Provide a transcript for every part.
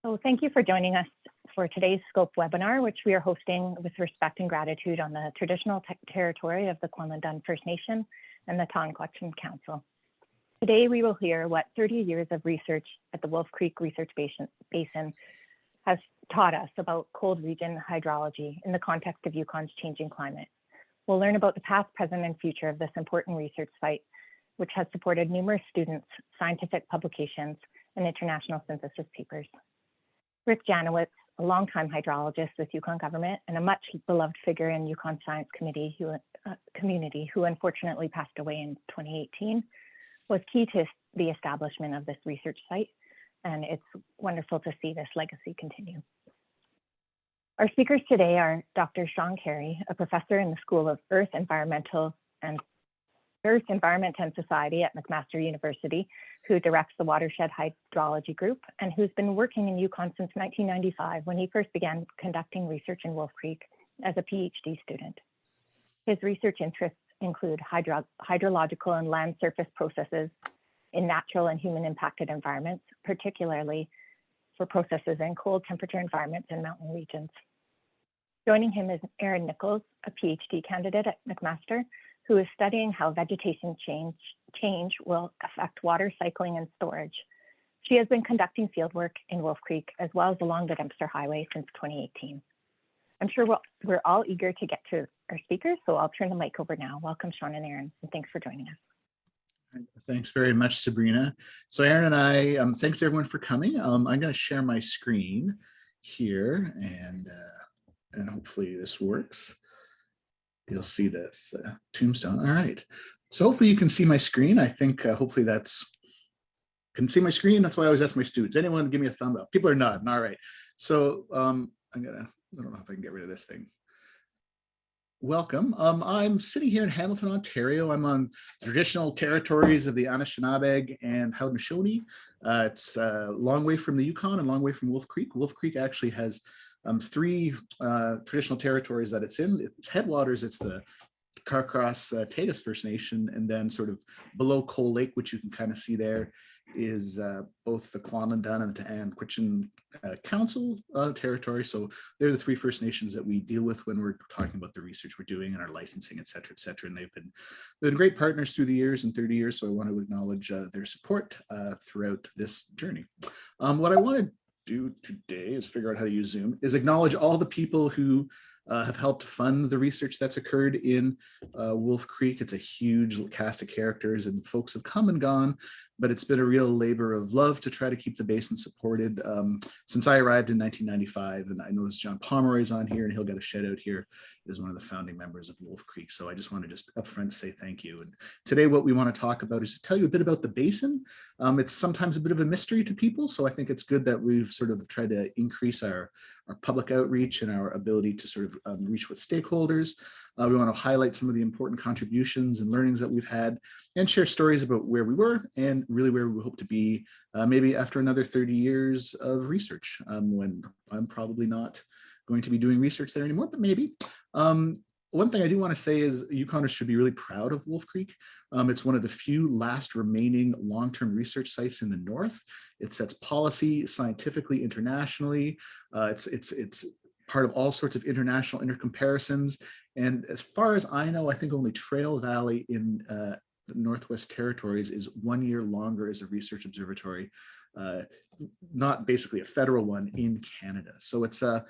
So thank you for joining us for today's SCOPE webinar, which we are hosting with respect and gratitude on the traditional territory of the Kwanlundun First Nation and the Tonquetchun Council. Today, we will hear what 30 years of research at the Wolf Creek Research Basin has taught us about cold region hydrology in the context of Yukon's changing climate. We'll learn about the past, present, and future of this important research site, which has supported numerous students, scientific publications, and international synthesis papers. Rick Janowitz, a longtime hydrologist with Yukon government and a much beloved figure in Yukon science community who unfortunately passed away in 2018, was key to the establishment of this research site, and it's wonderful to see this legacy continue. Our speakers today are Dr. Sean Carey, a professor in the School of Earth, Environment and Society at McMaster University, who directs the Watershed Hydrology Group and who's been working in Yukon since 1995 when he first began conducting research in Wolf Creek as a PhD student. His research interests include hydrological and land surface processes in natural and human impacted environments, particularly for processes in cold temperature environments in mountain regions. Joining him is Erin Nicholls, a PhD candidate at McMaster, who is studying how vegetation change will affect water cycling and storage. She has been conducting fieldwork in Wolf Creek as well as along the Dempster Highway since 2018. I'm sure we're all eager to get to our speakers, so I'll turn the mic over now. Welcome, Sean and Erin, and thanks for joining us. Thanks very much, Sabrina. So Erin and I, thanks everyone for coming. I'm going to share my screen here, and hopefully this works. You'll see the tombstone. All right. So hopefully you can see my screen. I think hopefully can see my screen. That's why I always ask my students. Anyone give me a thumb up? People are nodding. All right. So I don't know if I can get rid of this thing. Welcome. I'm sitting here in Hamilton, Ontario. I'm on traditional territories of the Anishinaabe and Haudenosaunee. It's a long way from the Yukon and a long way from Wolf Creek. Wolf Creek actually has three traditional territories that it's in. Its headwaters, it's the Carcross Tagus First Nation, and then sort of below Coal Lake, which you can kind of see there, is both the Kwanlundun and the Tonquetchun Council territory. So they're the three First Nations that we deal with when we're talking about the research we're doing and our licensing, et cetera, et cetera. And they've been great partners through the years and 30 years. So I want to acknowledge their support throughout this journey. What I want to do today is figure out how to use Zoom, is acknowledge all the people who have helped fund the research that's occurred in Wolf Creek. It's a huge cast of characters and folks have come and gone, but it's been a real labor of love to try to keep the basin supported since I arrived in 1995. And I noticed John Pomeroy's on here and he'll get a shout out here as one of the founding members of Wolf Creek. So I just want to just upfront say thank you. And today what we want to talk about is to tell you a bit about the basin. It's sometimes a bit of a mystery to people. So I think it's good that we've sort of tried to increase our public outreach and our ability to sort of reach with stakeholders. We want to highlight some of the important contributions and learnings that we've had and share stories about where we were and really where we hope to be maybe after another 30 years of research when I'm probably not going to be doing research there anymore, but maybe. One thing I do want to say is Yukoners should be really proud of Wolf Creek. It's one of the few last remaining long-term research sites in the north. It sets policy scientifically, internationally. It's part of all sorts of international intercomparisons. And as far as I know, I think only Trail Valley in the Northwest Territories is 1 year longer as a research observatory, not basically a federal one in Canada. So it's a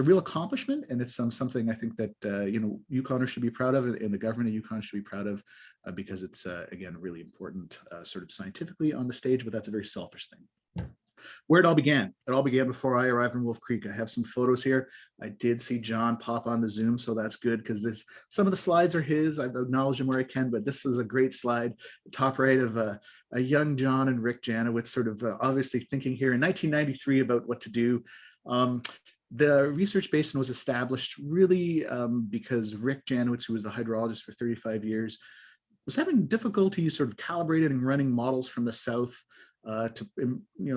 real accomplishment, and it's something I think that Yukoners should be proud of, and the government of Yukon should be proud of, because it's again really important, sort of scientifically on the stage, but that's a very selfish thing. Where it all began before I arrived in Wolf Creek. I have some photos here. I did see John pop on the Zoom, so that's good because some of the slides are his. I've acknowledged him where I can, but this is a great slide. The top right of a young John and Rick Janowitz sort of obviously thinking here in 1993 about what to do. The research basin was established really because Rick Janowitz, who was the hydrologist for 35 years, was having difficulty sort of calibrating and running models from the south to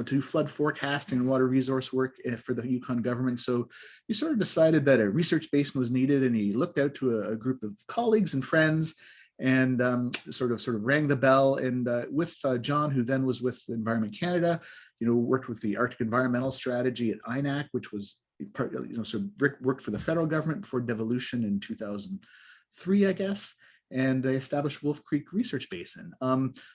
do flood forecasting and water resource work for the Yukon government. So he sort of decided that a research basin was needed, and he looked out to a group of colleagues and friends and sort of rang the bell. And with John, who then was with Environment Canada, worked with the Arctic Environmental Strategy at INAC, which was part, worked for the federal government before devolution in 2003, I guess. And they established Wolf Creek Research Basin.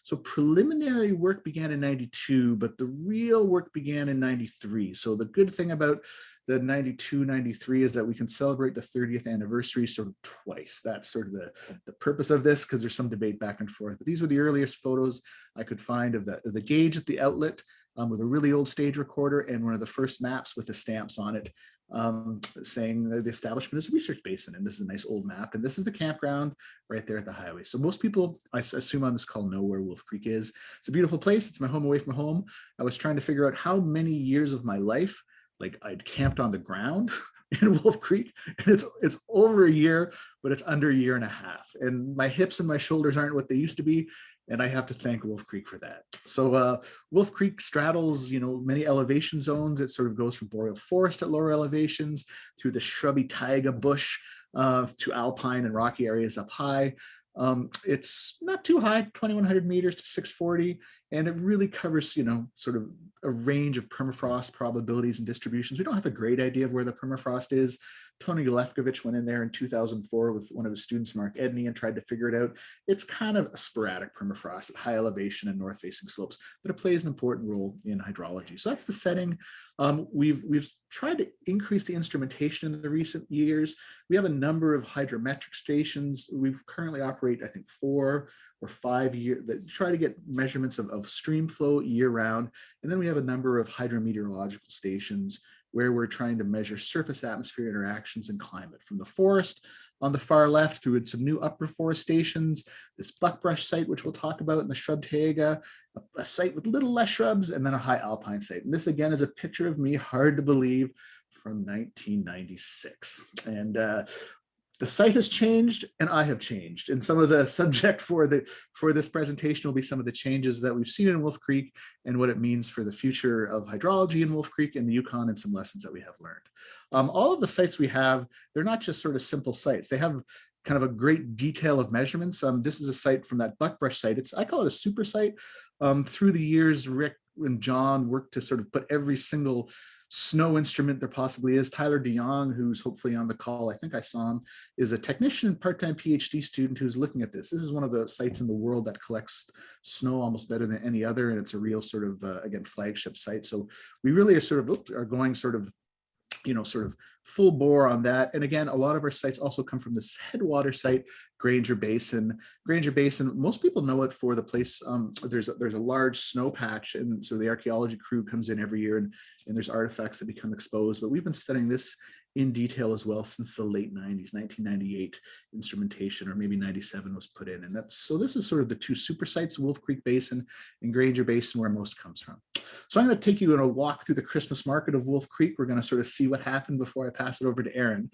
So preliminary work began in 92, but the real work began in 93. So the good thing about the 92, 93 is that we can celebrate the 30th anniversary sort of twice. That's sort of the purpose of this, because there's some debate back and forth. But these were the earliest photos I could find of the gauge at the outlet with a really old stage recorder, and one of the first maps with the stamps on it saying the establishment is a research basin. And this is a nice old map. And this is the campground right there at the highway. So most people, I assume on this call, know where Wolf Creek is. It's a beautiful place. It's my home away from home. I was trying to figure out how many years of my life, like I'd camped on the ground in Wolf Creek, and it's over a year, but it's under a year and a half. And my hips and my shoulders aren't what they used to be. And I have to thank Wolf Creek for that. So Wolf Creek straddles, many elevation zones. It sort of goes from boreal forest at lower elevations through the shrubby taiga bush to alpine and rocky areas up high. It's not too high, 2,100 meters to 640, and it really covers, sort of a range of permafrost probabilities and distributions. We don't have a great idea of where the permafrost is. Tony Lefkovich went in there in 2004 with one of his students, Mark Edney, and tried to figure it out. It's kind of a sporadic permafrost at high elevation and north-facing slopes, but it plays an important role in hydrology. So that's the setting. We've tried to increase the instrumentation in the recent years. We have a number of hydrometric stations. We currently operate, I think, 4 or 5 years that try to get measurements of stream flow year round. And then we have a number of hydrometeorological stations where we're trying to measure surface atmosphere interactions and climate from the forest on the far left through some new upper forest stations, this buckbrush site, which we'll talk about in the shrub taiga, a site with little less shrubs, and then a high alpine site. And this again is a picture of me, hard to believe, from 1996. And the site has changed and I have changed. And some of the subject for this presentation will be some of the changes that we've seen in Wolf Creek and what it means for the future of hydrology in Wolf Creek and the Yukon, and some lessons that we have learned. All of the sites we have, they're not just sort of simple sites. They have kind of a great detail of measurements. This is a site from that buckbrush site. I call it a super site. Through the years, Rick and John worked to sort of put every single snow instrument there possibly is. Tyler DeYoung, who's hopefully on the call, I think I saw him, is a technician, part-time PhD student who's looking at this. This is one of the sites in the world that collects snow almost better than any other, and it's a real sort of, again, flagship site. So we really are going sort of full bore on that. And again, a lot of our sites also come from this headwater site, Granger Basin. Granger Basin, most people know it for the place, there's a large snow patch, and so the archaeology crew comes in every year and there's artifacts that become exposed. But we've been studying this in detail as well since the late 90s, 1998 instrumentation, or maybe 97 was put in. And so this is sort of the two super sites, Wolf Creek Basin and Granger Basin, where most comes from. So I'm going to take you on a walk through the Christmas market of Wolf Creek. We're going to sort of see what happened before I pass it over to Erin.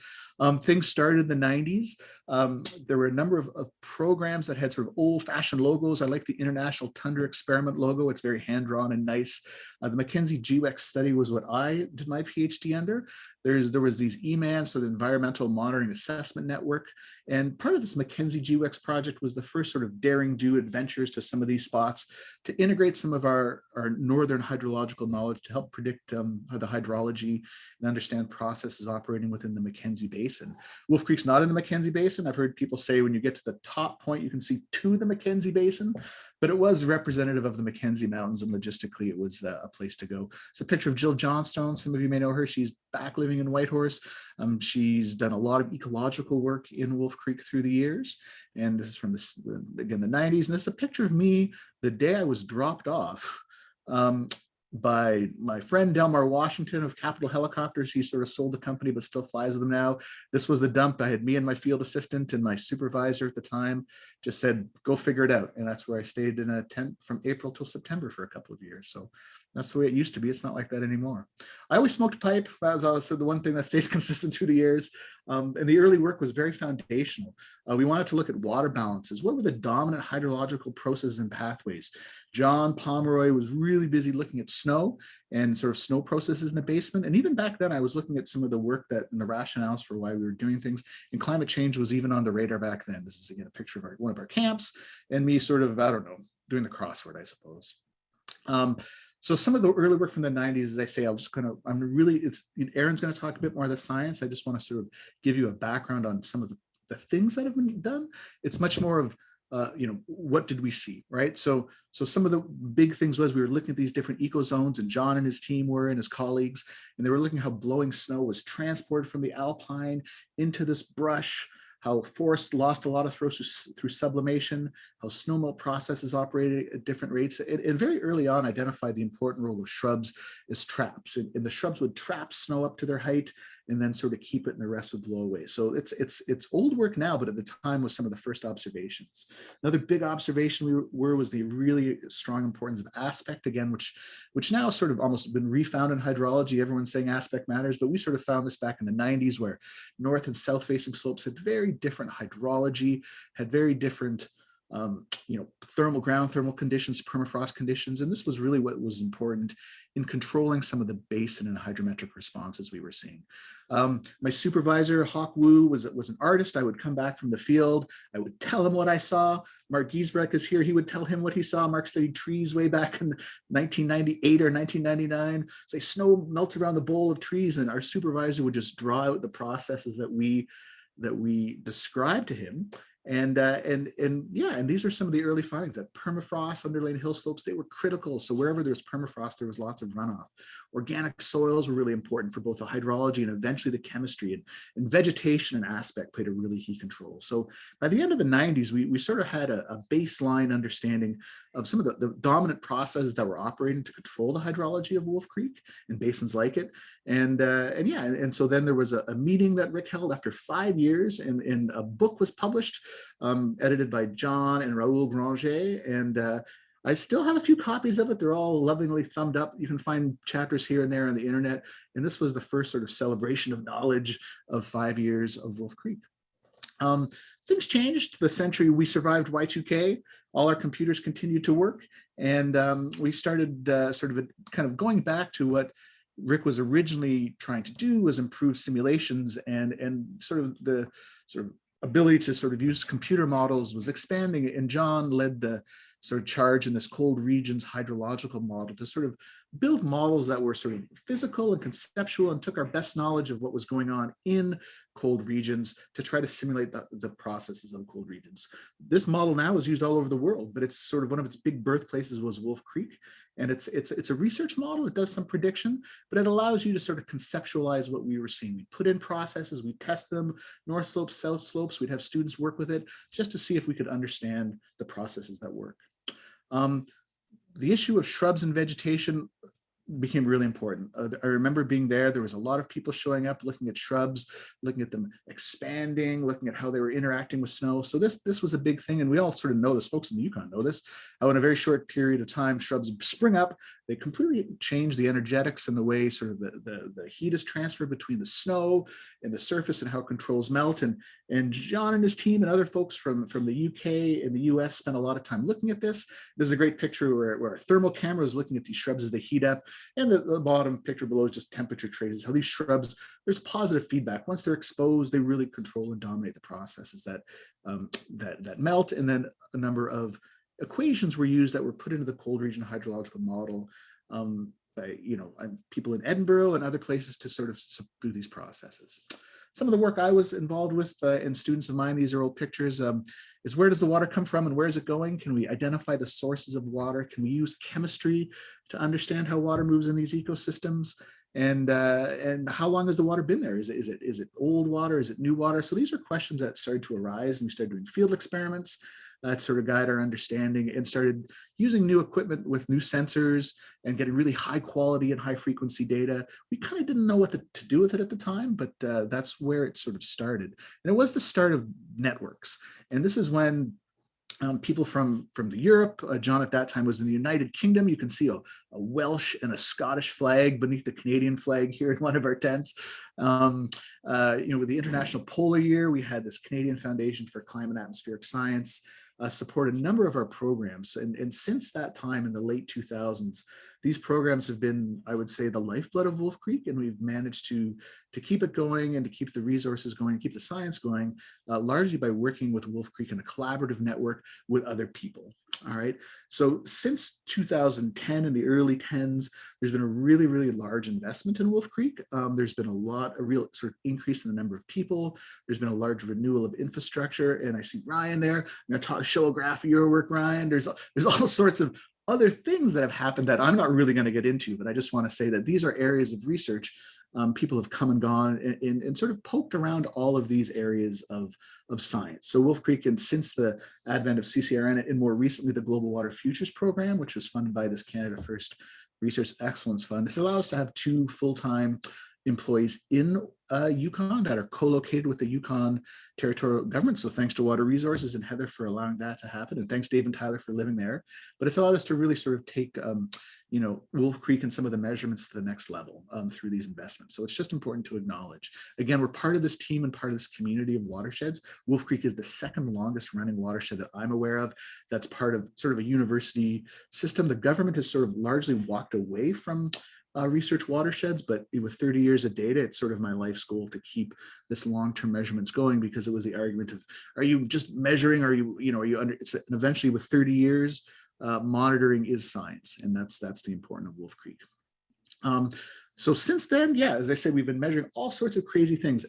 Things started in the 90s. There were a number of programs that had sort of old-fashioned logos. I like the International Tundra Experiment logo. It's very hand-drawn and nice. The Mackenzie GWEX study was what I did my PhD under. There was these EMANs, so the Environmental Monitoring Assessment Network. And part of this Mackenzie GWEX project was the first sort of daring do adventures to some of these spots to integrate some of our northern hydrological knowledge to help predict the hydrology and understand processes operating within the Mackenzie Basin. Wolf Creek's not in the Mackenzie Basin. I've heard people say when you get to the top point, you can see to the Mackenzie Basin, but it was representative of the Mackenzie Mountains, and logistically it was a place to go. It's a picture of Jill Johnstone. Some of you may know her. She's back living in Whitehorse. She's done a lot of ecological work in Wolf Creek through the years. And this is from, again, the 90s. And this is a picture of me the day I was dropped off by my friend Delmar Washington of Capital Helicopters. He sort of sold the company, but still flies with them now. This was the dump. I had me and my field assistant, and my supervisor at the time just said, go figure it out. And that's where I stayed in a tent from April till September for a couple of years. So that's the way it used to be. It's not like that anymore. I always smoked pipe. That was always the one thing that stays consistent through the years. And the early work was very foundational. We wanted to look at water balances. What were the dominant hydrological processes and pathways? John Pomeroy was really busy looking at snow and sort of snow processes in the basement. And even back then, I was looking at some of the work that and the rationales for why we were doing things. And climate change was even on the radar back then. This is again a picture of one of our camps and me sort of, I don't know, doing the crossword, I suppose. So some of the early work from the 90s, as I say, Erin's going to talk a bit more of the science. I just want to sort of give you a background on some of the things that have been done. It's much more of, what did we see, right? So some of the big things was we were looking at these different ecozones, and John and his team were, and his colleagues, and they were looking at how blowing snow was transported from the alpine into this brush, how forests lost a lot of through sublimation, how snowmelt processes operated at different rates, and very early on identified the important role of shrubs as traps. And the shrubs would trap snow up to their height and then sort of keep it and the rest would blow away. So it's old work now, but at the time was some of the first observations. Another big observation was the really strong importance of aspect, again, which now sort of almost been refound in hydrology. Everyone's saying aspect matters, but we sort of found this back in the 90s where north and south facing slopes had very different hydrology, had very different thermal conditions, permafrost conditions. And this was really what was important in controlling some of the basin and hydrometric responses we were seeing. My supervisor, Hawk Wu, was an artist. I would come back from the field. I would tell him what I saw. Mark Giesbrecht is here. He would tell him what he saw. Mark studied trees way back in 1998 or 1999. Say snow melts around the bole of trees, and our supervisor would just draw out the processes that we described to him. And these are some of the early findings, that permafrost underlaying hill slopes, they were critical. So wherever there's permafrost, there was lots of runoff. Organic soils were really important for both the hydrology and eventually the chemistry, and vegetation and aspect played a really key control. So by the end of the 90s, we sort of had a baseline understanding of some of the dominant processes that were operating to control the hydrology of Wolf Creek and basins like it. And so then there was a meeting that Rick held after 5 years, and a book was published, edited by John and Raoul Granger. And I still have a few copies of it. They're all lovingly thumbed up. You can find chapters here and there on the internet. And this was the first sort of celebration of knowledge of 5 years of Wolf Creek. Things changed. The century we survived Y2K. All our computers continued to work. And we started kind of going back to what Rick was originally trying to do, was improve simulations, and sort of the ability to sort of use computer models was expanding. And John led the sort of charge in this cold regions hydrological model to sort of build models that were sort of physical and conceptual, and took our best knowledge of what was going on in cold regions to try to simulate the processes of cold regions. This model now is used all over the world, but it's sort of one of its big birthplaces was Wolf Creek. And it's a research model. It does some prediction, but it allows you to sort of conceptualize what we were seeing. We put in processes, we test them, north slopes, south slopes. We'd have students work with it just to see if we could understand the processes that work. The issue of shrubs and vegetation became really important. I remember being there. There was a lot of people showing up, looking at shrubs, looking at them expanding, looking at how they were interacting with snow. So this was a big thing, and we all sort of know this. Folks in the Yukon know this. How in a very short period of time, shrubs spring up. They completely change the energetics and the way sort of the heat is transferred between the snow and the surface, and how controls melt. And John and his team and other folks from the UK and the US spent a lot of time looking at this. There's a great picture where a thermal camera is looking at these shrubs as they heat up. And the bottom picture below is just temperature traces, how these shrubs, there's positive feedback. Once they're exposed, they really control and dominate the processes that melt. And then a number of equations were used that were put into the cold region hydrological model by people in Edinburgh and other places to sort of do these processes. Some of the work I was involved with and students of mine, these are old pictures, is where does the water come from and where is it going? Can we identify the sources of water? Can we use chemistry to understand how water moves in these ecosystems? And how long has the water been there? Is it old water? Is it new water? So these are questions that started to arise, and we started doing field experiments that sort of guide our understanding, and started using new equipment with new sensors and getting really high quality and high frequency data. We kind of didn't know what to do with it at the time, but that's where it sort of started. And it was the start of networks. And this is when people from the Europe, John at that time was in the United Kingdom. You can see a Welsh and a Scottish flag beneath the Canadian flag here in one of our tents. With the International Polar Year, we had this Canadian Foundation for Climate and Atmospheric Science. support a number of our programs. And since that time in the late 2000s, these programs have been, I would say, the lifeblood of Wolf Creek, and we've managed to keep it going and to keep the resources going, keep the science going, largely by working with Wolf Creek in a collaborative network with other people. All right. So since 2010 in the early 10s, there's been a really, really large investment in Wolf Creek. There's been a real sort of increase in the number of people. There's been a large renewal of infrastructure. And I see Ryan there. I'm going to show a graph of your work, Ryan. There's all sorts of other things that have happened that I'm not really going to get into, but I just want to say that these are areas of research. People have come and gone and sort of poked around all of these areas of science. So Wolf Creek, and since the advent of CCRN and more recently the Global Water Futures Program, which was funded by this Canada First Research Excellence Fund, this allows us to have 2 full-time employees in Yukon that are co-located with the Yukon territorial government. So thanks to Water Resources and Heather for allowing that to happen. And thanks Dave and Tyler for living there. But it's allowed us to really sort of take Wolf Creek and some of the measurements to the next level through these investments. So it's just important to acknowledge. Again, we're part of this team and part of this community of watersheds. Wolf Creek is the 2nd longest running watershed that I'm aware of. That's part of sort of a university system. The government has sort of largely walked away from research watersheds, but with 30 years of data, it's sort of my life's goal to keep this long-term measurements going, because it was the argument of, are you just measuring? Are you under, and eventually with 30 years, monitoring is science. And that's the importance of Wolf Creek. So since then, yeah, as I said, we've been measuring all sorts of crazy things.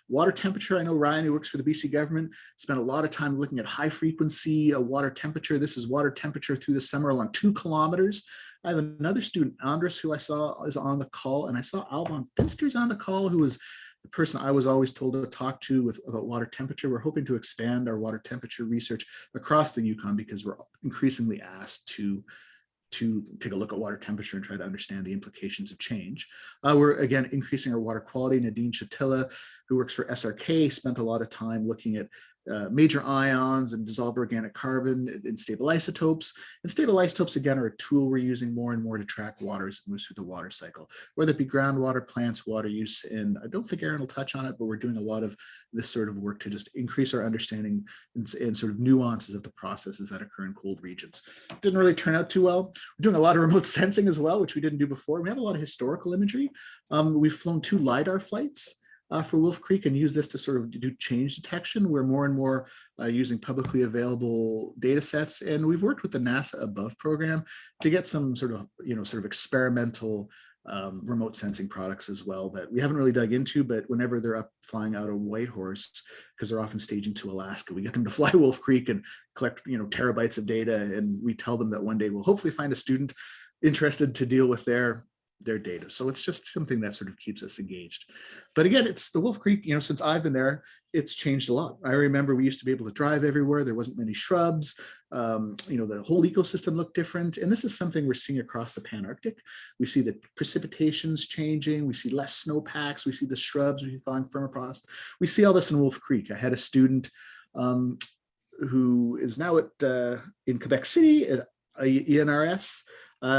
Water temperature, I know Ryan, who works for the BC government, spent a lot of time looking at high frequency water temperature. This is water temperature through the summer along 2 kilometers. I have another student, Andres, who I saw is on the call, and I saw Alban Finster's on the call, who was the person I was always told to talk to about water temperature. We're hoping to expand our water temperature research across the Yukon, because we're increasingly asked to take a look at water temperature and try to understand the implications of change. We're again increasing our water quality. Nadine Chatilla, who works for SRK, spent a lot of time looking at major ions and dissolved organic carbon in stable isotopes. And stable isotopes, again, are a tool we're using more and more to track water as it moves through the water cycle, whether it be groundwater, plants, water use. And I don't think Erin will touch on it, but we're doing a lot of this sort of work to just increase our understanding and sort of nuances of the processes that occur in cold regions. Didn't really turn out too well. We're doing a lot of remote sensing as well, which we didn't do before. We have a lot of historical imagery. We've flown 2 LiDAR flights for Wolf Creek and use this to sort of do change detection. We're more and more using publicly available data sets, and we've worked with the NASA Above program to get some sort of experimental remote sensing products as well that we haven't really dug into, but whenever they're up flying out of Whitehorse, because they're often staging to Alaska, we get them to fly Wolf Creek and collect terabytes of data, and we tell them that one day we'll hopefully find a student interested to deal with their data. So it's just something that sort of keeps us engaged. But again, it's the Wolf Creek, since I've been there, it's changed a lot. I remember we used to be able to drive everywhere. There wasn't many shrubs. The whole ecosystem looked different. And this is something we're seeing across the Pan-Arctic. We see the precipitation's changing. We see less snowpacks. We see the shrubs. We find permafrost. We see all this in Wolf Creek. I had a student who is now in Quebec City at ENRS.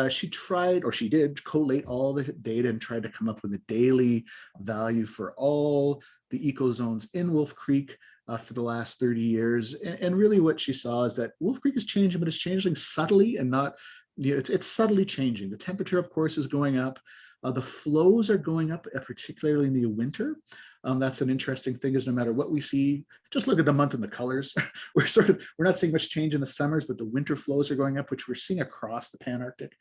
She did collate all the data and tried to come up with a daily value for all the ecozones in Wolf Creek for the last 30 years. And really what she saw is that Wolf Creek is changing, but it's changing subtly and not, it's subtly changing. The temperature, of course, is going up. The flows are going up, particularly in the winter. That's an interesting thing, is no matter what we see, just look at the month and the colors. We're not seeing much change in the summers, but the winter flows are going up, which we're seeing across the Pan-Arctic.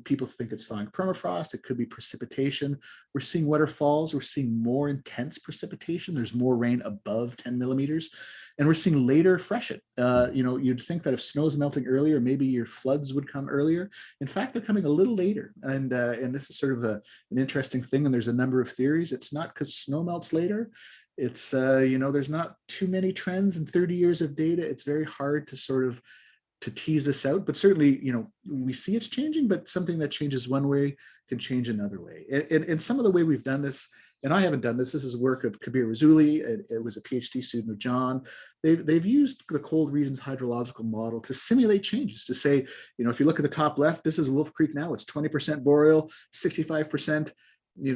People think it's thawing permafrost. It could be precipitation. We're seeing wetter falls. We're seeing more intense precipitation. There's more rain above 10 millimeters. And we're seeing later freshet. You'd think that if snow's melting earlier, maybe your floods would come earlier. In fact, they're coming a little later. And this is sort of an interesting thing. And there's a number of theories. It's not because snow melts later. It's, there's not too many trends in 30 years of data. It's very hard to tease this out, but certainly, we see it's changing, but something that changes one way can change another way. And some of the way we've done this, and I haven't done this, this is work of Kabir Razuli. It was a PhD student of John. They've used the cold regions hydrological model to simulate changes, to say, if you look at the top left, this is Wolf Creek now, it's 20% boreal, 65%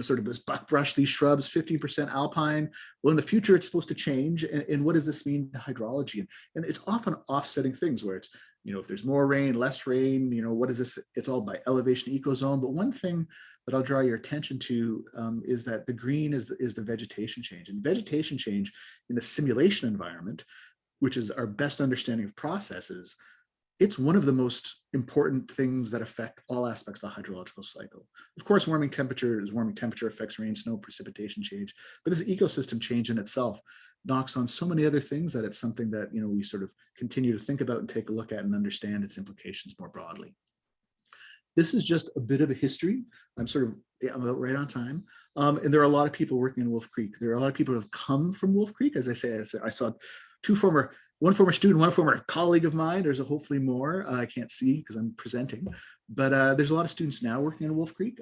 sort of this buckbrush, these shrubs, 15% alpine. Well, in the future, it's supposed to change. And what does this mean to hydrology? And it's often offsetting things where it's, if there's more rain, less rain, what is this? It's all by elevation ecozone. But one thing that I'll draw your attention to is that the green is the vegetation change. And vegetation change in a simulation environment, which is our best understanding of processes, it's one of the most important things that affect all aspects of the hydrological cycle. Of course, warming temperature affects rain, snow, precipitation change, but this ecosystem change in itself knocks on so many other things that it's something that we sort of continue to think about and take a look at and understand its implications more broadly. This is just a bit of a history. I'm about right on time. And there are a lot of people working in Wolf Creek. There are a lot of people who have come from Wolf Creek. As I say, I saw one former student, one former colleague of mine. There's hopefully more. I can't see because I'm presenting, but there's a lot of students now working in Wolf Creek,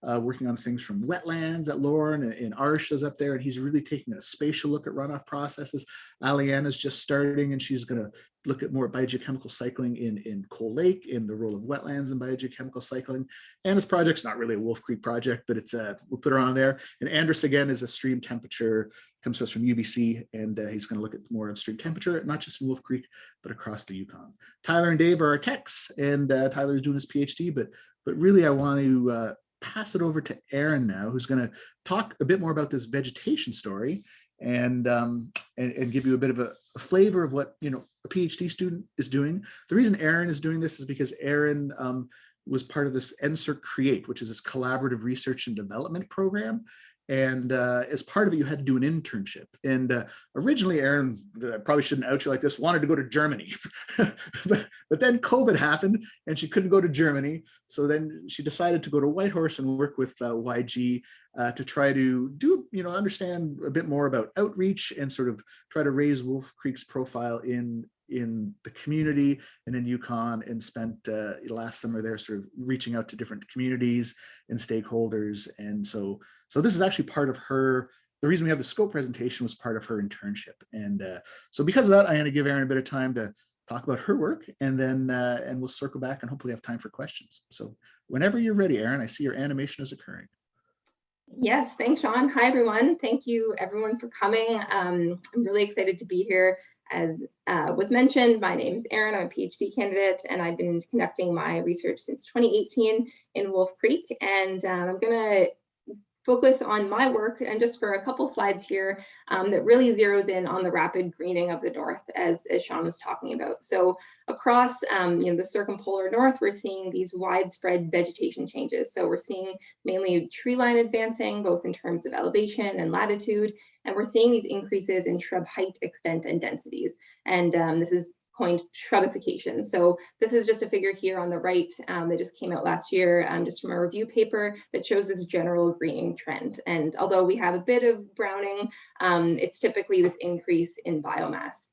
working on things from wetlands that Lauren and Arsh is up there, and he's really taking a spatial look at runoff processes. Aliana's just starting, and she's going to look at more biogeochemical cycling in Coal Lake, in the role of wetlands and biogeochemical cycling. Anna's project's not really a Wolf Creek project, but it's we'll put her on there. And Andrus, again, is a stream temperature, comes to us from UBC, and he's going to look at more on stream temperature, not just in Wolf Creek, but across the Yukon. Tyler and Dave are our techs, and Tyler is doing his PhD, but really I want to pass it over to Erin now, who's going to talk a bit more about this vegetation story and give you a bit of a flavor of what a PhD student is doing. The reason Erin is doing this is because Erin was part of this NSERC Create, which is this collaborative research and development program. And as part of it, you had to do an internship. And originally, Erin, I probably shouldn't out you like this, wanted to go to Germany. but then COVID happened and she couldn't go to Germany. So then she decided to go to Whitehorse and work with YG to try to do, understand a bit more about outreach and sort of try to raise Wolf Creek's profile in the community and in Yukon, and spent last summer there sort of reaching out to different communities and stakeholders. And so this is actually part of her, the reason we have the scope presentation was part of her internship. And so because of that, I'm going to give Erin a bit of time to talk about her work, and then and we'll circle back and hopefully have time for questions. So whenever you're ready, Erin, I see your animation is occurring. Yes, thanks, Sean. Hi, everyone. Thank you, everyone, for coming. I'm really excited to be here. As was mentioned, my name is Erin. I'm a PhD candidate, and I've been conducting my research since 2018 in Wolf Creek. And I'm going to focus on my work, and just for a couple slides here that really zeroes in on the rapid greening of the north, as Sean was talking about. So across the circumpolar north, we're seeing these widespread vegetation changes. So we're seeing mainly tree line advancing, both in terms of elevation and latitude, and we're seeing these increases in shrub height, extent, and densities. And this is coined shrubification. So this is just a figure here on the right that just came out last year, just from a review paper that shows this general greening trend. And although we have a bit of browning, it's typically this increase in biomass.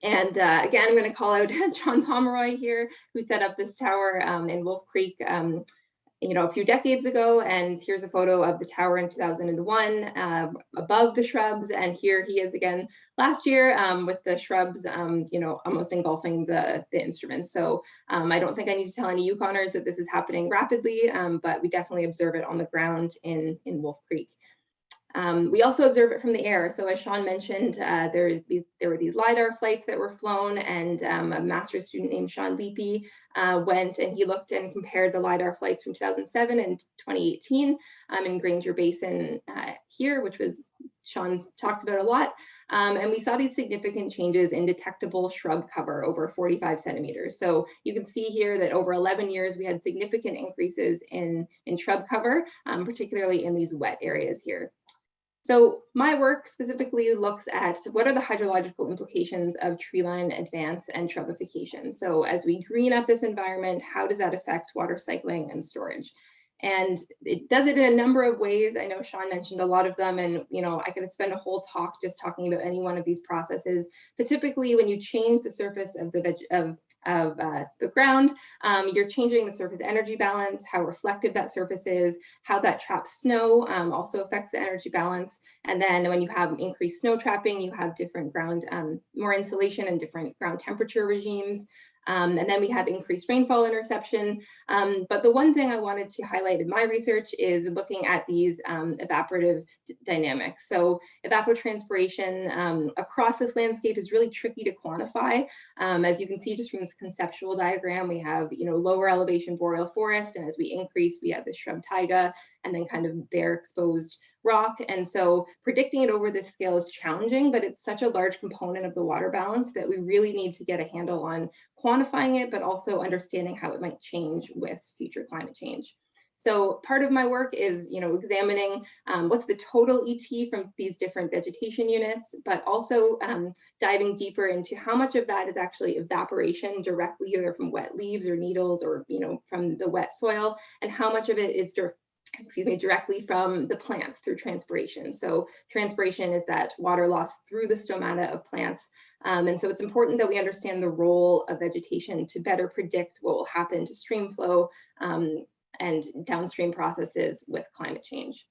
And again, I'm going to call out John Pomeroy here, who set up this tower in Wolf Creek a few decades ago. And here's a photo of the tower in 2001 above the shrubs. And here he is again last year with the shrubs, almost engulfing the instruments. So I don't think I need to tell any Yukoners that this is happening rapidly, but we definitely observe it on the ground in Wolf Creek. We also observe it from the air. So as Sean mentioned, there were these LiDAR flights that were flown, and a master's student named Sean Leapy went and he looked and compared the LiDAR flights from 2007 and 2018 in Granger Basin here, which was Sean's talked about a lot. And we saw these significant changes in detectable shrub cover over 45 centimeters. So you can see here that over 11 years, we had significant increases in shrub cover, particularly in these wet areas here. So my work specifically looks at what are the hydrological implications of treeline advance and shrubification. So as we green up this environment, how does that affect water cycling and storage? And it does it in a number of ways. I know Sean mentioned a lot of them, and I could spend a whole talk just talking about any one of these processes. But typically, when you change the surface of the ground, you're changing the surface energy balance, how reflective that surface is, how that traps snow also affects the energy balance. And then when you have increased snow trapping, you have different ground, more insulation and different ground temperature regimes. And then we have increased rainfall interception. But the one thing I wanted to highlight in my research is looking at these evaporative dynamics. So evapotranspiration across this landscape is really tricky to quantify. As you can see just from this conceptual diagram, we have lower elevation boreal forest, and as we increase, we have the shrub taiga, and then kind of bare exposed rock. And so predicting it over this scale is challenging, but it's such a large component of the water balance that we really need to get a handle on quantifying it, but also understanding how it might change with future climate change. So part of my work is, examining what's the total ET from these different vegetation units, but also diving deeper into how much of that is actually evaporation directly, either from wet leaves or needles or, from the wet soil, and how much of it is directly from the plants through transpiration. So transpiration is that water loss through the stomata of plants. And so it's important that we understand the role of vegetation to better predict what will happen to stream flow and downstream processes with climate change.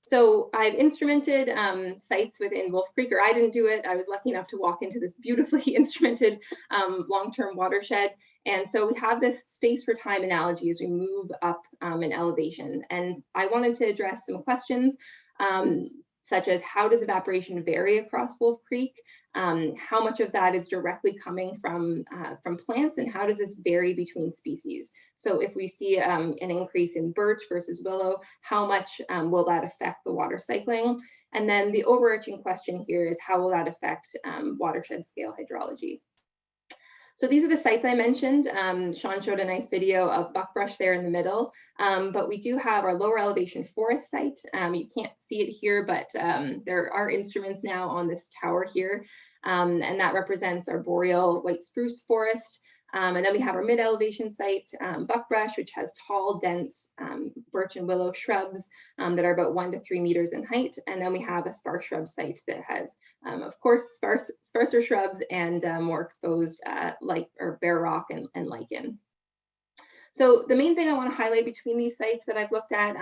So I've instrumented sites within Wolf Creek, or I didn't do it. I was lucky enough to walk into this beautifully instrumented long-term watershed. And so we have this space for time analogy as we move up in elevation. And I wanted to address some questions such as, how does evaporation vary across Wolf Creek? How much of that is directly coming from plants, and how does this vary between species? So if we see an increase in birch versus willow, how much will that affect the water cycling? And then the overarching question here is, how will that affect watershed scale hydrology? So these are the sites I mentioned. Sean showed a nice video of buckbrush there in the middle, but we do have our lower elevation forest site. You can't see it here, but there are instruments now on this tower here, and that represents our boreal white spruce forest. And then we have our mid-elevation site, buckbrush, which has tall, dense birch and willow shrubs that are about 1 to 3 meters in height. And then we have a sparse shrub site that has, of course, sparser shrubs and more exposed bare rock and lichen. So the main thing I want to highlight between these sites that I've looked at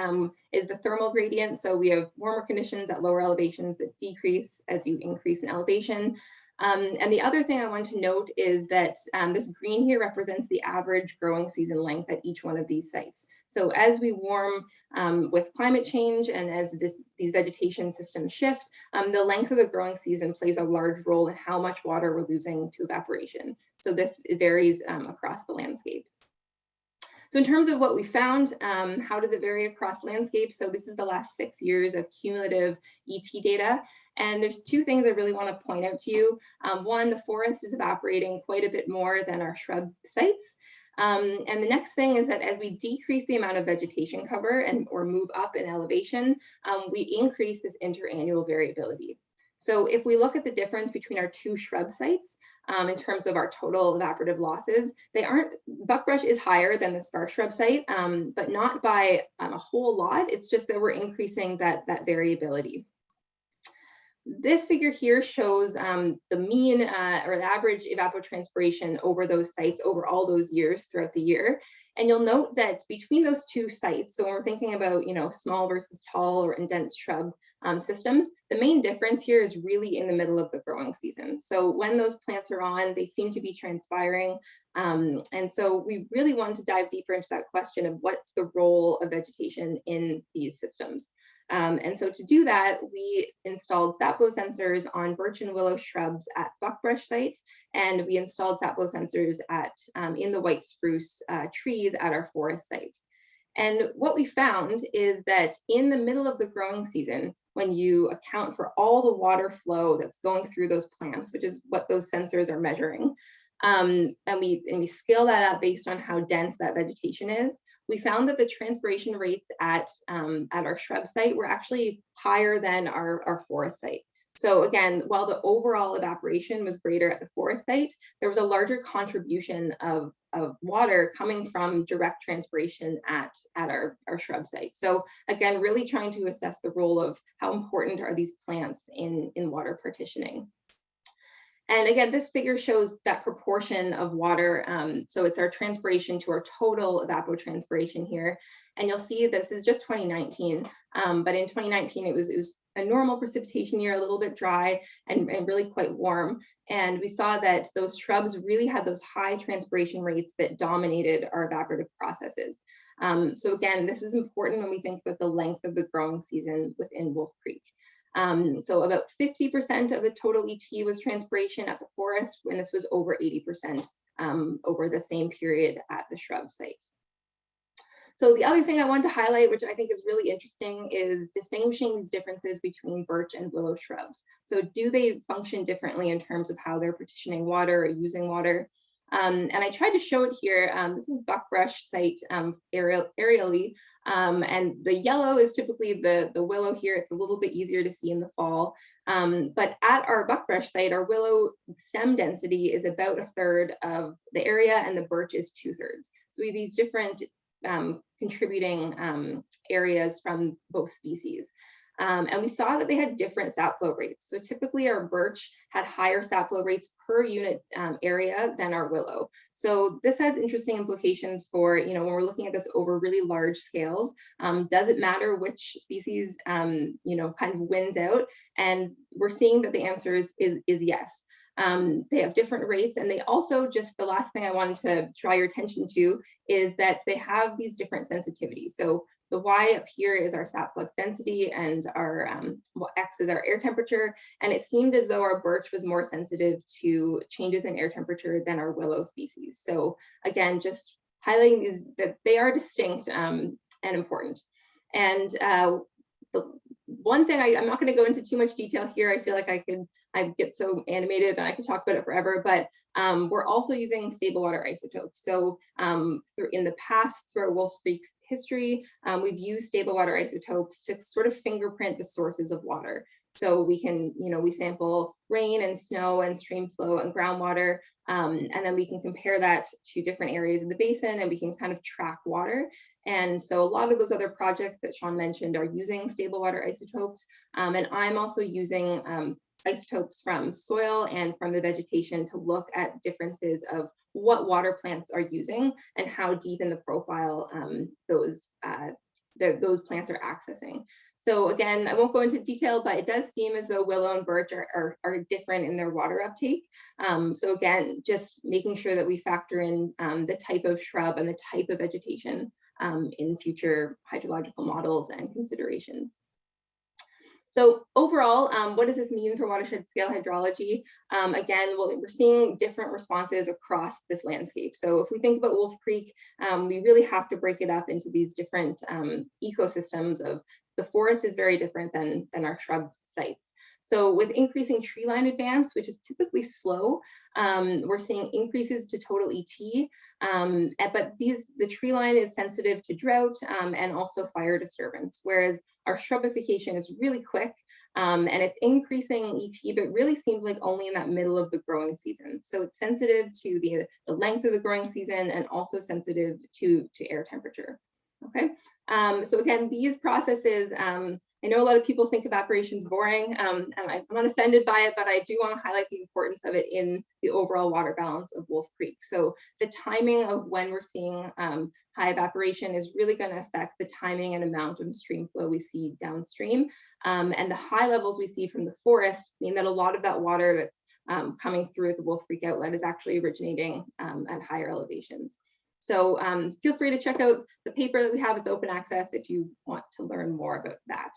is the thermal gradient. So we have warmer conditions at lower elevations that decrease as you increase in elevation. And the other thing I want to note is that this green here represents the average growing season length at each one of these sites. So as we warm with climate change and as these vegetation systems shift, the length of the growing season plays a large role in how much water we're losing to evaporation. So this varies across the landscape. So in terms of what we found, how does it vary across landscapes? So this is the last 6 years of cumulative ET data. And there's 2 things I really want to point out to you. One, the forest is evaporating quite a bit more than our shrub sites. And the next thing is that as we decrease the amount of vegetation cover or move up in elevation, we increase this interannual variability. So if we look at the difference between our 2 shrub sites in terms of our total evaporative losses, buckbrush is higher than the sparse shrub site, but not by a whole lot. It's just that we're increasing that variability. This figure here shows the mean or the average evapotranspiration over those sites over all those years throughout the year. And you'll note that between those 2 sites, so when we're thinking about small versus tall or dense shrub systems, the main difference here is really in the middle of the growing season. So when those plants are on, they seem to be transpiring. And so we really want to dive deeper into that question of what's the role of vegetation in these systems. And so to do that, we installed sap flow sensors on birch and willow shrubs at buckbrush site, and we installed sap flow sensors in the white spruce trees at our forest site. And what we found is that in the middle of the growing season, when you account for all the water flow that's going through those plants, which is what those sensors are measuring, and we scale that up based on how dense that vegetation is, we found that the transpiration rates at our shrub site were actually higher than our forest site. So again, while the overall evaporation was greater at the forest site, there was a larger contribution of water coming from direct transpiration at our shrub site. So again, really trying to assess the role of how important are these plants in water partitioning. And again, this figure shows that proportion of water. So it's our transpiration to our total evapotranspiration here. And you'll see this is just 2019, but in 2019, it was a normal precipitation year, a little bit dry and really quite warm. And we saw that those shrubs really had those high transpiration rates that dominated our evaporative processes. So again, this is important when we think about the length of the growing season within Wolf Creek. So about 50% of the total ET was transpiration at the forest, when this was over 80% over the same period at the shrub site. So the other thing I want to highlight, which I think is really interesting, is distinguishing these differences between birch and willow shrubs. So do they function differently in terms of how they're partitioning water or using water? And I tried to show it here. This is buckbrush site aerially, and the yellow is typically the willow here. It's a little bit easier to see in the fall. But at our buckbrush site, our willow stem density is about 1/3 of the area, and the birch is 2/3. So we have these different contributing areas from both species. And we saw that they had different sap flow rates. So typically our birch had higher sap flow rates per unit area than our willow. So this has interesting implications for, when we're looking at this over really large scales. Does it matter which species, kind of wins out? And we're seeing that the answer is yes. They have different rates, and they also, just the last thing I wanted to draw your attention to is that they have these different sensitivities. So the Y up here is our sap flux density, and our X is our air temperature. And it seemed as though our birch was more sensitive to changes in air temperature than our willow species. So again, just highlighting these, that they are distinct and important. And the one thing, I'm not going to go into too much detail here. I feel like I get so animated and I could talk about it forever, but we're also using stable water isotopes. So in the past, through our Wolf Creek's history, we've used stable water isotopes to sort of fingerprint the sources of water. So we can, we sample rain and snow and stream flow and groundwater, and then we can compare that to different areas of the basin, and we can kind of track water. And so a lot of those other projects that Sean mentioned are using stable water isotopes. And I'm also using isotopes from soil and from the vegetation to look at differences of what water plants are using and how deep in the profile those plants are accessing. So again, I won't go into detail, but it does seem as though willow and birch are different in their water uptake. So again, just making sure that we factor in the type of shrub and the type of vegetation in future hydrological models and considerations. So overall, what does this mean for watershed scale hydrology? Again, we're seeing different responses across this landscape. So if we think about Wolf Creek, we really have to break it up into these different ecosystems of the forest is very different than our shrub sites. So with increasing tree line advance, which is typically slow, we're seeing increases to total ET, but the tree line is sensitive to drought and also fire disturbance, whereas our shrubification is really quick and it's increasing ET, but really seems like only in that middle of the growing season. So it's sensitive to the length of the growing season and also sensitive to air temperature. Okay, so again, these processes, I know a lot of people think evaporation is boring, and I'm not offended by it, but I do want to highlight the importance of it in the overall water balance of Wolf Creek. So the timing of when we're seeing high evaporation is really going to affect the timing and amount of stream flow we see downstream. And the high levels we see from the forest mean that a lot of that water that's coming through at the Wolf Creek outlet is actually originating at higher elevations. So feel free to check out the paper that we have. It's open access if you want to learn more about that.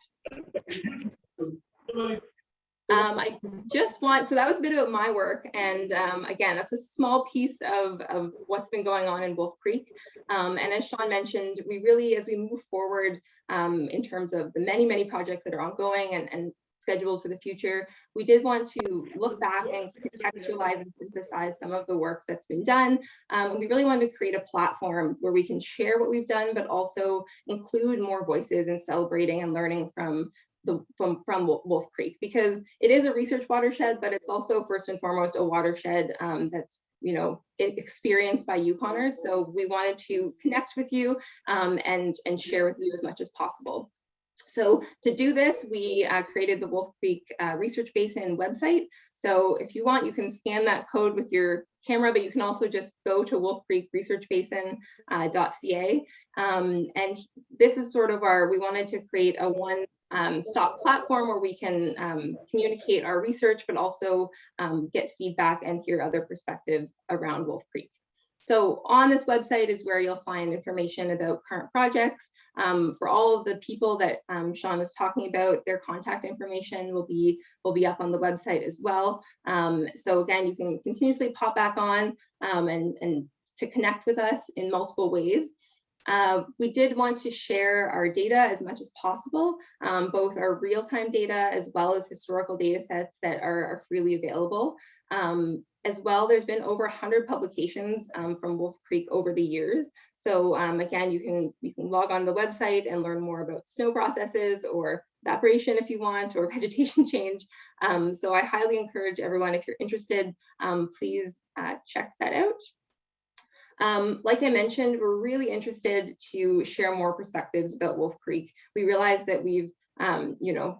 I just want, so that was a bit about my work. And again, that's a small piece of what's been going on in Wolf Creek. And as Sean mentioned, we really, as we move forward in terms of the many projects that are ongoing and scheduled for the future, we did want to look back and contextualize and synthesize some of the work that's been done. We really wanted to create a platform where we can share what we've done, but also include more voices in celebrating and learning from Wolf Creek, because it is a research watershed, but it's also first and foremost a watershed that's experienced by Yukoners. So we wanted to connect with you and share with you as much as possible. So to do this, we created the Wolf Creek Research Basin website. So if you want, you can scan that code with your camera, but you can also just go to wolfcreekresearchbasin.ca. And this is sort of we wanted to create a one-stop platform where we can communicate our research, but also get feedback and hear other perspectives around Wolf Creek. So on this website is where you'll find information about current projects. For all of the people that Sean was talking about, their contact information will be up on the website as well. So again, you can continuously pop back on and to connect with us in multiple ways. We did want to share our data as much as possible, both our real-time data as well as historical data sets that are freely available. As well, there's been over 100 publications from Wolf Creek over the years. So again, you can log on the website and learn more about snow processes or evaporation if you want, or vegetation change. So I highly encourage everyone, if you're interested, please check that out. Like I mentioned, we're really interested to share more perspectives about Wolf Creek. We realize that we've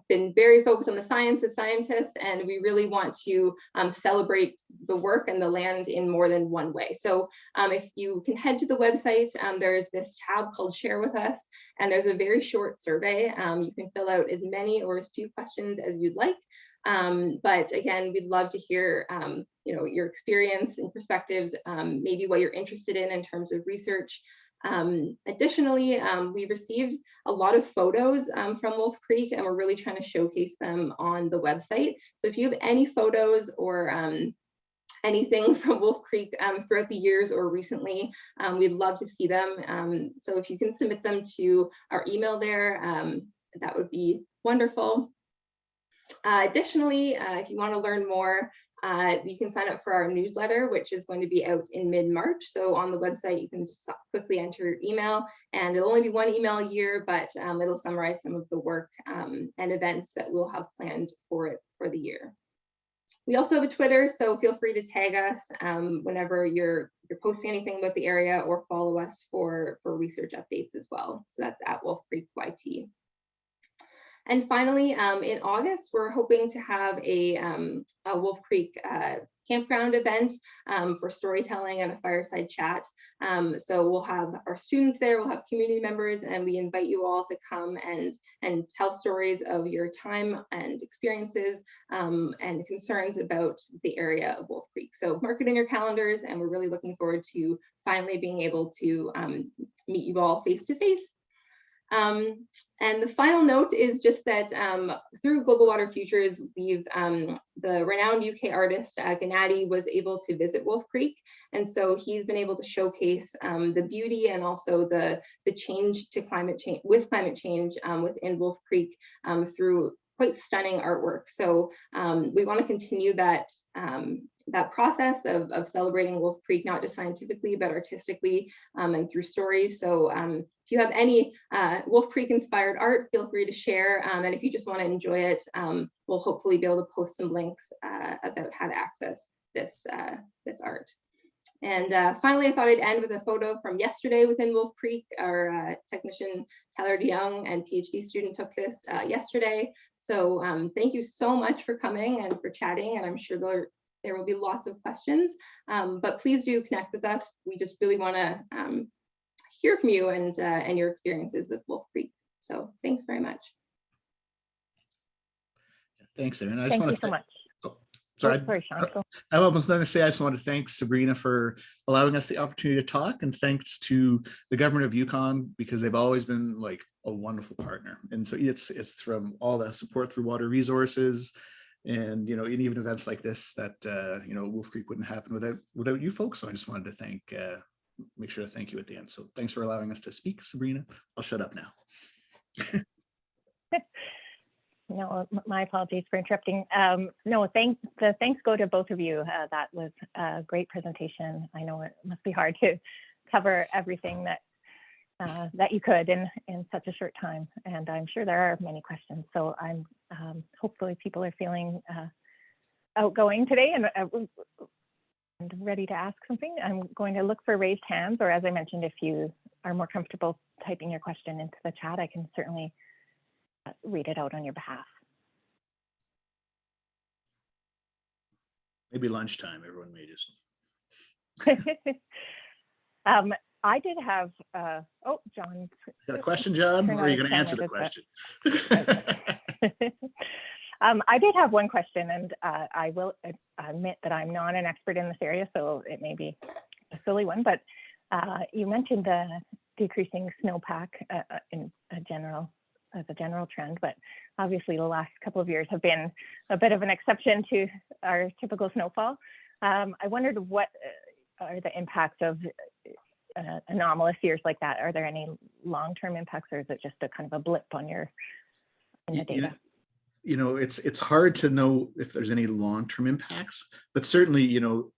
been very focused on the science as scientists, and we really want to celebrate the work and the land in more than one way. So if you can head to the website, there is this tab called Share With Us, and there's a very short survey. You can fill out as many or as few questions as you'd like. But again, we'd love to hear your experience and perspectives, maybe what you're interested in terms of research. Additionally, we received a lot of photos from Wolf Creek, and we're really trying to showcase them on the website. So if you have any photos or anything from Wolf Creek throughout the years or recently, we'd love to see them. So if you can submit them to our email there, that would be wonderful. Additionally, if you want to learn more, you can sign up for our newsletter, which is going to be out in mid-March. So on the website, you can just quickly enter your email, and it'll only be one email a year, but it'll summarize some of the work and events that we'll have planned for the year. We also have a Twitter, so feel free to tag us whenever you're posting anything about the area, or follow us for research updates as well. So that's at Wolf Creek YT. And finally, in August, we're hoping to have a Wolf Creek campground event for storytelling and a fireside chat. So we'll have our students there, we'll have community members, and we invite you all to come and tell stories of your time and experiences and concerns about the area of Wolf Creek. So mark it in your calendars, and we're really looking forward to finally being able to meet you all face to face. And the final note is just that through Global Water Futures, we've the renowned UK artist Gennady was able to visit Wolf Creek, and so he's been able to showcase the beauty and also the change to climate change within Wolf Creek through quite stunning artwork. So we want to continue that process of celebrating Wolf Creek, not just scientifically, but artistically and through stories. So if you have any Wolf Creek inspired art, feel free to share. And if you just want to enjoy it, we'll hopefully be able to post some links about how to access this art. And finally, I thought I'd end with a photo from yesterday within Wolf Creek. Our technician Tyler DeYoung and PhD student took this yesterday. So thank you so much for coming and for chatting, and I'm sure there will be lots of questions, but please do connect with us. We just really want to hear from you and your experiences with Wolf Creek. So thanks very much. Thanks, Erin. Thank you so much. Sorry, Sean. I was going to say, I just want to thank Sabrina for allowing us the opportunity to talk, and thanks to the government of Yukon, because they've always been like a wonderful partner. And so it's from all the support through water resources, and in even events like this that Wolf Creek wouldn't happen without you folks. So I just wanted to make sure to thank you at the end. So thanks for allowing us to speak, Sabrina. I'll shut up now. No, my apologies for interrupting. No, the thanks go to both of you. That was a great presentation. I know it must be hard to cover everything that you could in such a short time, and I'm sure there are many questions. So I'm hopefully people are feeling outgoing today and ready to ask something. I'm going to look for raised hands, or as I mentioned, if you are more comfortable typing your question into the chat, I can certainly read it out on your behalf. Maybe lunchtime, everyone may just. I did have, oh, John. Got a question, John, or are you going to answer the question? I did have one question, and I will admit that I'm not an expert in this area, so it may be a silly one, but you mentioned the decreasing snowpack in a general trend, but obviously the last couple of years have been a bit of an exception to our typical snowfall. I wondered what are the impacts of anomalous years like that? Are there any long-term impacts, or is it just a kind of a blip on in the data? You know, it's hard to know if there's any long-term impacts, but certainly, you know,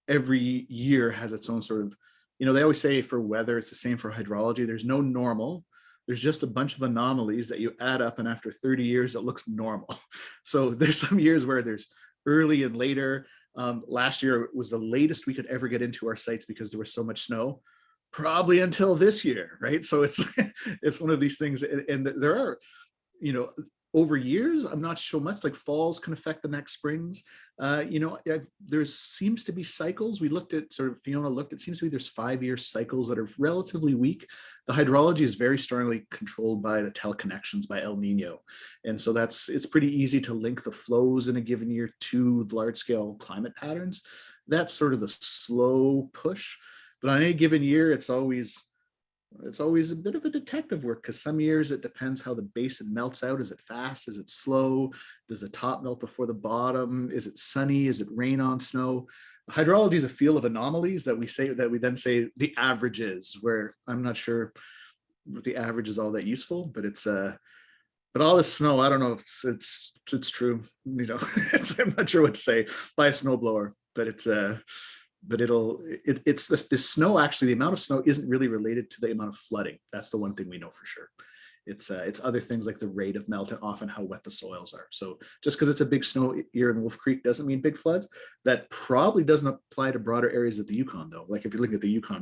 every year has its own sort of, you know, they always say for weather, it's the same for hydrology. There's no normal. There's just a bunch of anomalies that you add up, and after 30 years, it looks normal. So there's some years where there's early and later. Last year was the latest we could ever get into our sites because there was so much snow, probably until this year, right? So it's it's one of these things, and there are, you know, over years, I'm not so much, like falls can affect the next springs. You know, there seems to be cycles. We looked at sort of, Fiona looked, it seems to be there's 5-year cycles that are relatively weak. The hydrology is very strongly controlled by the teleconnections, by El Nino. And so it's pretty easy to link the flows in a given year to large scale climate patterns. That's sort of the slow push. But on any given year, it's always a bit of a detective work, because some years it depends how the basin melts out. Is it fast? Is it slow? Does the top melt before the bottom? Is it sunny? Is it rain on snow? Hydrology is a field of anomalies that we then say the average is, where I'm not sure if the average is all that useful, but but all this snow, I don't know if it's true. You know, I'm not sure what to say by a snowblower, but it's the snow, actually, the amount of snow isn't really related to the amount of flooding. That's the one thing we know for sure. It's other things like the rate of melt and often how wet the soils are. So just because it's a big snow year in Wolf Creek doesn't mean big floods. That probably doesn't apply to broader areas of the Yukon, though. Like if you're looking at the Yukon